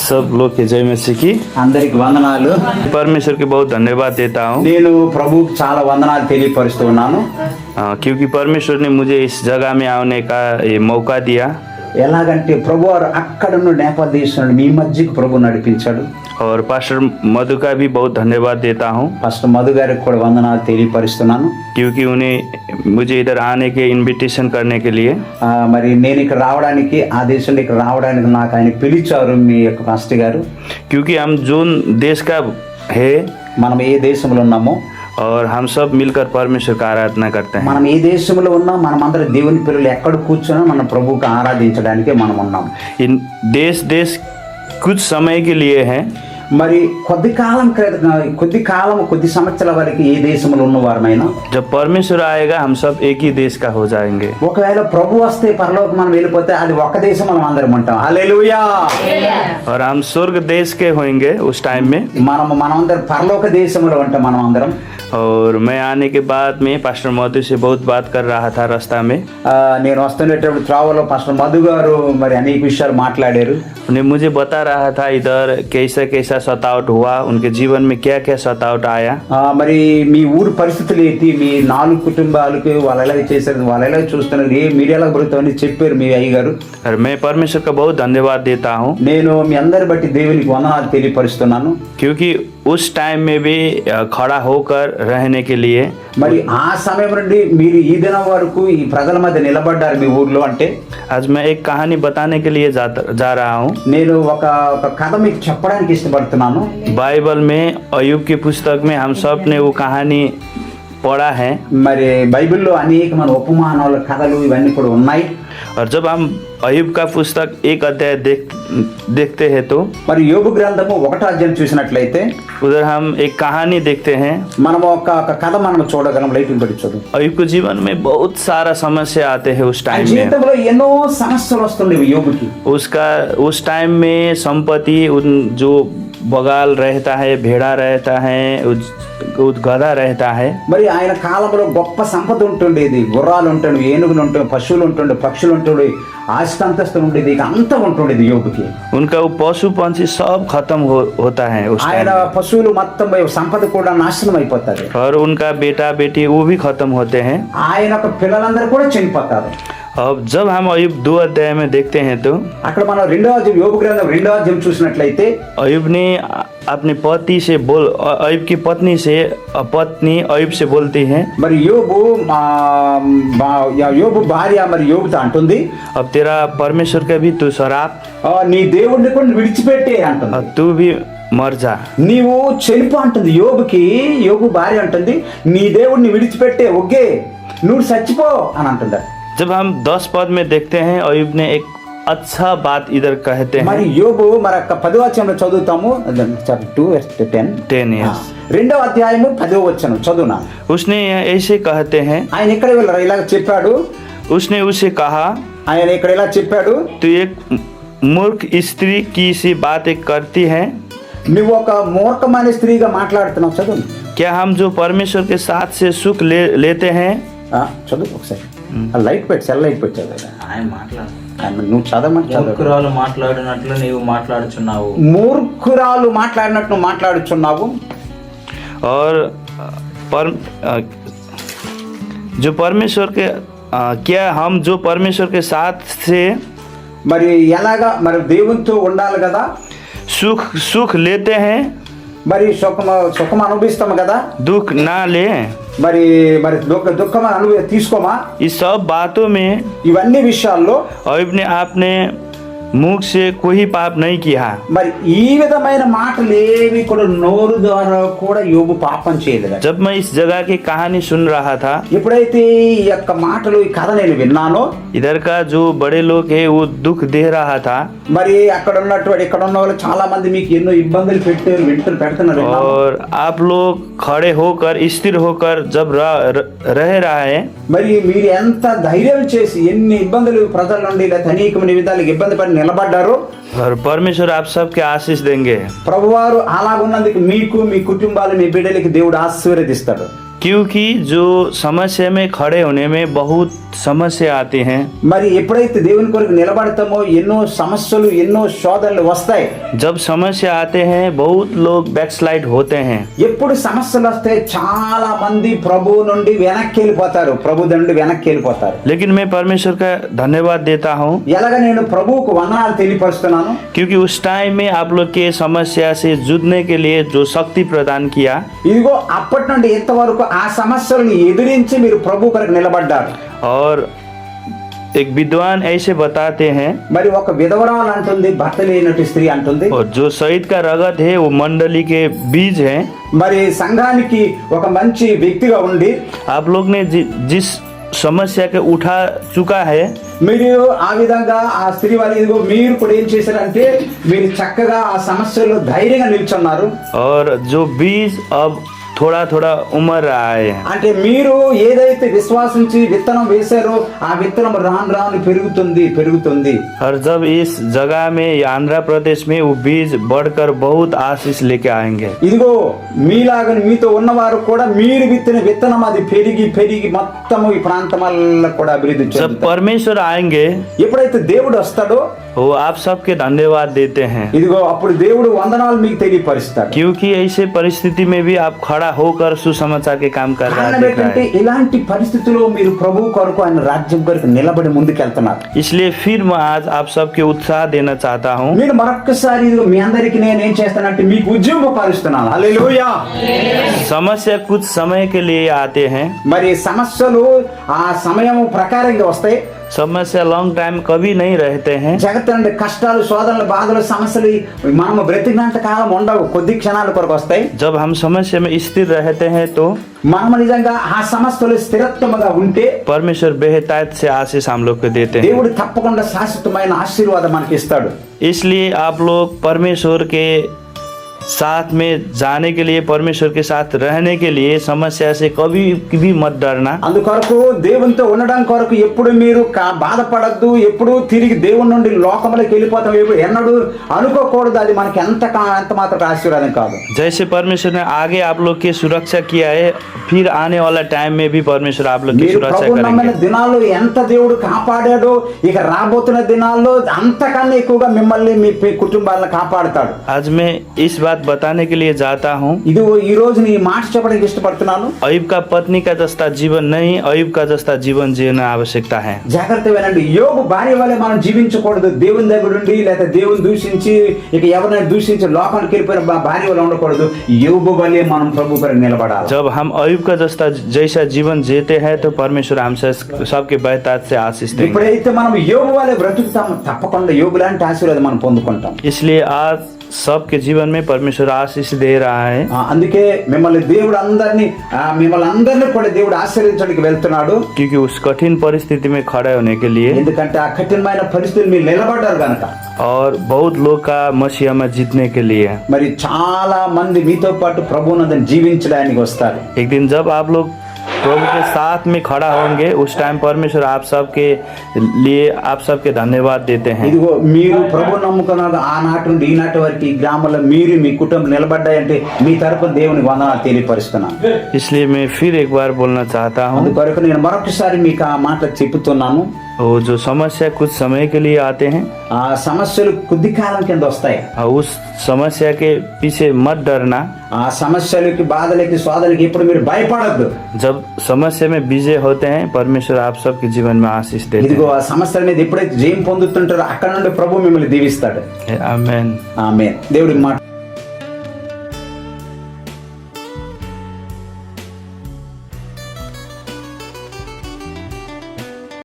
सब लोग के जय मसीह की అందరికి వందనాలు. परमेश्वर के बहुत धन्यवाद देता हूँ నేను ప్రభువుకి చాలా వందనాలు తెలియపరుస్తూ ఉన్నాను. क्योंकि परमेश्वर ने मुझे इस जगह में आने का ये मौका दिया ఎలాగంటే ప్రభువారు అక్కడ నుండి నేపాల్ దేశం నుండి మీ మధ్యకు ప్రభు నడిపించాడు. और पास्टर मधु का भी बहुत धन्यवाद देता हूँ ఫస్ట్ మధు గారికి కూడా వందనాలు తెలియపరుస్తున్నాను. क्योंकि उन्हें मुझे इधर आने के इनविटेशन करने के लिए మరి నేను ఇక్కడ రావడానికి ఆ దేశం నుండి ఇక్కడ రావడానికి నాకు ఆయన పిలిచారు మీ యొక్క పాస్టర్ గారు. क्योंकि हम जो देश का है మనం ఏ దేశంలో ఉన్నామో और हम सब मिलकर परमेश्वर का आराधना करते हैं. మనం ఏ దేశంలో ఉన్నాం మనమందరం దేవుని పిల్లలు ఎక్కడ కూర్చొని మన ప్రభువుకి ఆరాధించడానికే మనం ఉన్నాం. इन देश कुछ समय के लिए है. మరి కొద్ది కాలం కొద్ది సంవత్సరాల వరకు ఏ దేశంలో ఉన్నవారమైనా जब परमेश्वर आएगा हम सब एक ही देश का हो जाएंगे. ఒకవేళ ప్రభు వస్తే పరలోకి మనం వెళ్ళిపోతే అది ఒక దేశం మనం అందరం ఉంటాం. హల్లెలూయా. और हम स्वर्ग देश के होंगे उस टाइम में. మనమందరం పరలోక దేశంలో ఉంటాం మనం అందరం. और मैं आने के बाद में पास्टर मधु से बहुत बात कर रहा था रास्ता में. నేను వస్తున్నప్పుడు త్రావలో పాస్టర్ మధు గారు మరి అనేక విషయాలు మాట్లాడారు. उन्हें मुझे बता रहा था इधर कैसा कैसा सतावट हुआ, उनके जीवन में क्या क्या सतावट आया. మరి మీ ఊరు పరిస్థితులు ఏంటి, మీ 4 కుటుంబాలకు వాళ్ళు ఎలా చేశారు, వాళ్ళు ఎలా చూస్తున్నారు, మీరు ఎలా బ్రతుకుతారని చెప్పారు మీ అయ్య గారు. और मैं परमेश्वर का बहुत धन्यवाद देता हूँ నేను మీ అందరి బట్టి దేవునికి వందనాలు తెలియపరుస్తున్నాను. क्योंकि उस टाइम में भी खड़ा होकर रहने के लिए. మరి ఆ సమయం నుండి మీరు ఈ దినం వరకు ఈ ప్రజల మధ్య నిలబడ్డారు మీ ఊర్లో. అంటే आज मैं एक कहानी बताने के लिए जा रहा हूँ. నేను ఒక కథ మీకు చెప్పడానికి ఇష్టపడుతున్నాను. बाइबल में अय्यूब की पुस्तक में हम सब ने वो कहानी पढ़ा है. మరి బైబిల్లో అనేకమైన ఉపమానాల కథలు ఇవన్నీ కూడా ఉన్నాయి. और जब हम अय्यूब का पुस्तक एक अध्याय देखते हैं तो మరి యోబు గ్రంథము 1వ అధ్యాయం చూసినట్లయితే उधर हम एक कहानी देखते हैं. మనం ఒక కథ మనం చూడగలం. లైటింగ్ పెట్టి చూద్దాం. अय्यूब के जीवन में बहुत सारा समस्या आते हैं उस ఆయన टाइम में. జీవితంలో ఎన్నో సమస్యలు వస్తుండేవి యోబుకి. उसका उस टाइम में संपत्ति जो बगाल रहता है, भेड़ा रहता है, गधा रहता है. మరి ఆయన కాలంలో గొప్ప సంపద ఉంటుండేది. గుర్రాలు ఉంటుండే, ఏనుగులు ఉంటుండే, పశువులు ఉంటుండే, పక్షులు ఉంటుండే, ఆస్తి అంతస్తు ఉండేది, ఇక అంతా ఉంటుండేది యోబుకి. उनका वो पशु पंछी सब खत्म होता है उस ఆయన टाइम. పశువులు మొత్తం సంపద కూడా నాశనం అయిపోతారు. और उनका बेटा बेटी वो भी खत्म होते हैं. ఆయన యొక్క పిల్లలందరూ కూడా చనిపోతారు. अब जब हम अय्यूब 2 अध्याय में देखते हैं तो అక్కడ మనం 2వ అధ్యాయం యోబు గ్రంథం 2వ అధ్యాయం చూసినట్లయితే अय्यूब ने अपने पति से अय्यूब की पत्नी अय्यूब से बोलती है. మరి యోబు భార్య మరి యోబుతో అంటుంది, अब तेरा परमेश्वर का भी तू शराब, నీ దేవుడిని కూడా విడిచిపెట్టే అంటుంది. अब तू भी मर जा. నీవు చనిపో అంటుంది. యోబు భార్య అంటుంది, నీ దేవుడిని విడిచిపెట్టే ఒగ్గే నువ్వు చచ్చిపో అని అంటుంది. जब हम 10 पद में देखते हैं अय्यूब ने एक अच्छा बात इधर कहते మరి हैं. యోబు మరి 10వ అధ్యాయంలో చదువుతాము. 10 years. 2వ అధ్యాయము 10వ వచనం చదువునా. उसने ऐसे कहते हैं, ఆయన ఇక్కడ ఇలా చెప్పాడు. उसने उसे कहा ఆయన ఇక్కడ ఇలా చెప్పాడు, तू एक मूर्ख स्त्री की सी बातें करती है. నువ్వు ఒక మూర్ఖమైన స్త్రీగా మాట్లాడుతున్నావు. చదువు. क्या हम जो परमेश्वर के साथ से सुख लेते हैं. చదువు ఒకసారి. లైట్ పెట్టి సెల్ లైట్ పెట్టి చదువు. ఆయన మాట్లాడు. నువ్వు చదవమని చదువు. మూర్ఖురాలు మాట్లాడినట్లు నీవు మాట్లాడుచున్నావు. మూర్ఖురాలు మాట్లాడినట్టు నువ్వు మాట్లాడుచున్నావు. और जो परमेश्वर के क्या हम जो परमेश्वर के साथ से మరి ఎలాగా మరి దేవునితో ఉండాలి కదా, सुख लेते हैं, మరి సుఖం అనుభవిస్తాము కదా, दुख ना ले. మరి దుఃఖం తీసుకోమా. इस सब बातों में ఇవన్నీ విషయాల్లో अय्यूब ने आपने मुख से कोई पाप नहीं किया. మరి ఈ విధమైన మాటలు ఏవి కూడా నోరు ద్వారా కూడా యోబు పాపం చేయలేదు. जब मैं इस जगह की कहानी सुन रहा था, ఎప్పుడైతే ఈ యొక్క మాటలు ఈ కథ నేను విన్నానో, इधर का जो बड़े लोग है वो दुख दे रहा था. మరి అక్కడ ఉన్నటువంటి ఇక్కడ ఉన్న వాళ్ళు చాలా మంది మీకు ఎన్నో ఇబ్బందులు పెడుతున్నారు. और आप लोग खड़े होकर स्थिर होकर जब रह रहा है, మరి మీరు ఎంత ధైర్యం చేసి ఎన్ని ఇబ్బందులు ప్రజల నుండి లేదా అనేకమైన విధాలుగా ఇబ్బంది పడి నిలబడ్డారు. और परमेश्वर आप सबके आशीष देंगे. ప్రభువారు అలాగున్నందుకు మీకు, మీ కుటుంబాలు, మీ బిడ్డలకి దేవుడు ఆశీర్వదిస్తాడు. क्योंकि जो समस्या में खड़े होने में बहुत समस्या आती हैं। మరి ఎప్పుడైతే దేవుని కొరకు నిలబడతామో ఎన్నో సమస్యలు ఎన్నో శోధనలు వస్తాయి. जब समस्या आते हैं बहुत लोग बैकस्लाइड होते हैं। ఎప్పుడు సమస్యలు వస్తే చాలా మంది ప్రభు నుండి వెనక్కి వెళ్ళిపోతారు, ప్రభు నుండి వెనక్కి వెళ్ళిపోతారు. लेकिन मैं परमेश्वर का धन्यवाद देता हूँ ఎలాగ నేను ప్రభువుకు వందనాలు తెలియపరుస్తున్నాను. क्योंकि उस टाइम में आप लोग के समस्या से जूझने के लिए जो शक्ति प्रदान किया, ఇదిగో అప్పటి నుండి ఇంతవరకు ఆ సమస్యలను ఎదిరించి మీరు ప్రభు కొరకు నిలబడ్డారు. और एक विद्वान ऐसे बताते हैं, మరి ఒక విధవరాలు అంటుంది, భర్త లేనటువంటి స్త్రీ అంటుంది, और जो शहीद का रगत है वो मंडली के बीज है। మరి సంఘానికి ఒక మంచి వ్యక్తిగా ఉండి आप लोग ने जिस समस्या के उठा चुका है, మీరు ఆ విధంగా ఆ స్త్రీ వాళ్ళు ఇదిగో మీరు కూడా ఏం చేశారంటే మీరు చక్కగా ఆ సమస్యలో ధైర్యంగా నిల్చున్నారు. और जो बीज अब थोड़ा थोड़ा उमड़ रहा है। అంటే మీరు ఏదైతే విశ్వాసించి విత్తనం వేశారో ఆ విత్తనం రాను రాను పెరుగుతుంది. और जब इस जगह में या आंध्र प्रदेश में वो बीज बढ़कर बहुत आशीष लेके आएंगे। ఇదిగో మీలాగని మీతో ఉన్నవారు కూడా మీరు విత్తిన విత్తనం అది పెరిగి మొత్తం ఈ ప్రాంతాలలో కూడా అభివృద్ధి जब చెందుతారు. परमेश्वर आएंगे ఎప్పుడైతే దేవుడు వస్తాడో वो आप सबके धन्यवाद देते हैं, ఇదిగో అప్పుడు దేవుడు వందనాలు మీకు తెలియపరుస్తాడు. क्योंकि ऐसे परिस्थिति में भी आप खड़ा होकर सुसमाचार के काम कर रहा కారణం दिख रहा ఏంటంటే है। ఇలాంటి పరిస్థితుల్లో మీరు ప్రభు కొరకు ఆయన రాజ్యం కొరకు నిలబడి ముందుకెళ్తున్నారు. इसलिए फिर मैं आज आप सबके उत्साह देना चाहता हूँ। నేను మరొక్కసారి ఇదిగో మీ అందరికి నేను ఏం చేస్తానంటే మీకు ఉద్యోగపరుస్తున్నాను. హల్లెలూయా. समस्या कुछ समय के लिए आते हैं, మరి సమస్యలు ఆ సమయం ప్రకారంగా వస్తాయి. समस्या लॉन्ग टाइम कभी नहीं रहते हैं। జగత్తు నుండి కష్టాలు శోధనలు బాధలు సమస్యలు మనము బ్రతికినంత కాలం ఉండవు, కొద్ది క్షణాల కొరకు వస్తాయి. जब हम समस्या में स्थिर रहते हैं तो మనము నిజంగా ఆ సమస్యలు స్థిరత్వముగా ఉంటే परमेश्वर बेहतायत से आशीष हम लोग को देते हैं। దేవుడు తప్పకుండా శాశ్వతమైన ఆశీర్వాదం మనకి ఇస్తాడు. इसलिए आप लोग परमेश्वर के साथ में जाने के लिए, परमेश्वर के साथ रहने के लिए समस्या से कभी भी मत डरना। అందుకొరకు దేవునితో ఉండడం కొరకు ఎప్పుడు మీరు బాధపడద్దు, ఎప్పుడు తిరిగి దేవుని నుండి లోకంలోకి వెళ్ళిపోతాం ఎన్నడూ అనుకోకూడదు. అది మనకి ఎంత మాత్రం ఆశీర్వాదం కాదు. जैसे परमेश्वर ने आगे आप लोग की सुरक्षा किया है, फिर आने वाला टाइम में भी परमेश्वर आप लोग की మీరు सुरक्षा ప్రభు నమ్మిన करेंगे। దినాల్లో ఎంత దేవుడు కాపాడాడో ఇక రాబోతున్న దినాల్లో అంతకన్నా ఎక్కువగా మిమ్మల్ని మీ కుటుంబాలను కాపాడుతాడు. आज मैं इस बात बताने के लिए जाता हूँ, ఇది ఈ రోజు నీ మాట చెప్పడానికి ఇష్టపడుతున్నాను. अयुब का पत्नी का जस्ता जीवन नहीं, अयुब का जस्ता जीवन जीना आवश्यकता है। జాగ్రత్త వినండి. యోబు భార్య వలె మనం జీవించకూడదు. దేవుని దగ్గర ఉండి లేదా దేవుని దూషించి ఇక ఎవరైనా దూషించి లోకానికి వెళ్ళిపోయిన భార్య వల్ల ఉండకూడదు. యోబు వలె మనం ప్రభు కొరకు నిలబడాలి. जब हम अयुब का जैसा जीवन जीते हैं तो परमेश्वर हमसे सबके बेहतर से आशीष देंगे। ఇప్పుడైతే మనం యోబు వలె బ్రతుకుతాము, తప్పకుండా యోబు లాంటి ఆశీర్వాదం మనం పొందుకుంటాం. इसलिए आज सबके जीवन में परमेश्वर आशीष दे रहा है। అందుకే మిమ్మల్ని అందరినీ కూడా దేవుడు ఆశీర్వదించడానికి వెళ్తున్నాడు. क्योंकि उस कठिन परिस्थिति में खड़े होने के लिए ఎందుకంటే ఆ కఠినమైన పరిస్థితులు మీరు నిలబడ్డారు కనుక. और बहुत लोग का मसीहा में जीतने के लिए। మరి చాలా మంది మీతో పాటు ప్రభువునందు జీవించడానికి వస్తారు. एक दिन जब आप लोग प्रभु के साथ में खड़ा होंगे, उस टाइम परमेश्वर आप सबके लिए आप सबके धन्यवाद देते हैं। ఇదిగో మీరు ప్రభు నమ్ముకున్నారు ఆనాటి నుండి ఈనాటి వరకు ఈ గ్రామంలో మీరు మీ కుటుంబం నిలబడ్డాయంటే మీ తరపున దేవునికి వందనాలు తెలియపరుస్తున్నాను. इसलिए मैं फिर एक बार बोलना चाहता हूँ, అందుకొరకు నేను మరొకసారి మీకు ఆ మాటలు చెప్తున్నాను. वो जो समस्या कुछ समय के लिए आते हैं, ఆ సమస్యలు కొద్ది కాలం కింద వస్తాయి. उस समस्या के पीछे मत डरना। ఆ సమస్యలకి బాధలకి శోధనలకి ఇప్పుడు మీరు భయపడద్దు. जब समस्या में विजय होते हैं परमेश्वर आप सबके जीवन में आशीष देते ఇదిగో ఆ సమస్యల మీద ఎప్పుడైతే జయం పొందుతుంటారో అక్కడ నుండి ప్రభు మిమ్మల్ని దీవిస్తాడు. हैं। आमेन। ఆమేన్. దేవుడి మాట